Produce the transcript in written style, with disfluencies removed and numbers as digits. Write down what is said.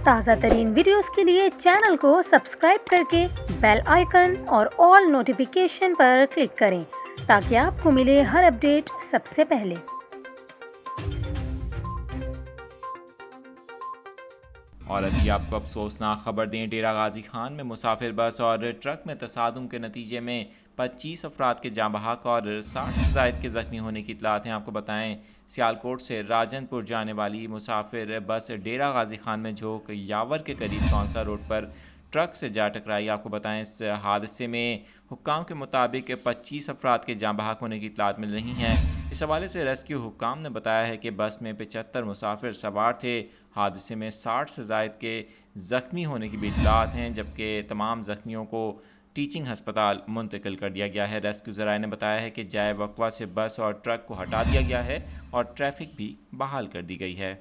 ताज़ा तरीन वीडियोस के लिए चैनल को सब्सक्राइब करके बेल आइकन और ऑल नोटिफिकेशन पर क्लिक करें ताकि आपको मिले हर अपडेट सबसे पहले। और अभी आपको अफसोसनाक खबर दें, डेरा गाजी खान में मुसाफिर बस और ट्रक में तसादुम के नतीजे में 25 अफराद के जाँ बहक और 60 से ज़ायद के ज़ख्मी होने की इतलात हैं। आपको बताएं, सियालकोट से राजनपुर जाने वाली मुसाफिर बस डेरा गाजी खान में झोंक यावर के करीब कौंसा रोड पर ट्रक से जा टकराई। आपको बताएं, इस हादसे में हुक्काम के मुताबिक 25 अफराद के जाँ बहक होने की इतलात मिल रही हैं। इस हवाले से रेस्क्यू हुक्काम ने बताया है कि बस में 75 मुसाफिर सवार थे। हादसे में 60 से ज़ायद के ज़ख्मी होने की भी इतलात हैं, जबकि तमाम ज़ख्मियों को टीचिंग हस्पताल मुंतकिल कर दिया गया है। रेस्क्यू ज़राए ने बताया है कि जाए वक़्वा से बस और ट्रक को हटा दिया गया है और ट्रैफिक भी बहाल कर दी गई है।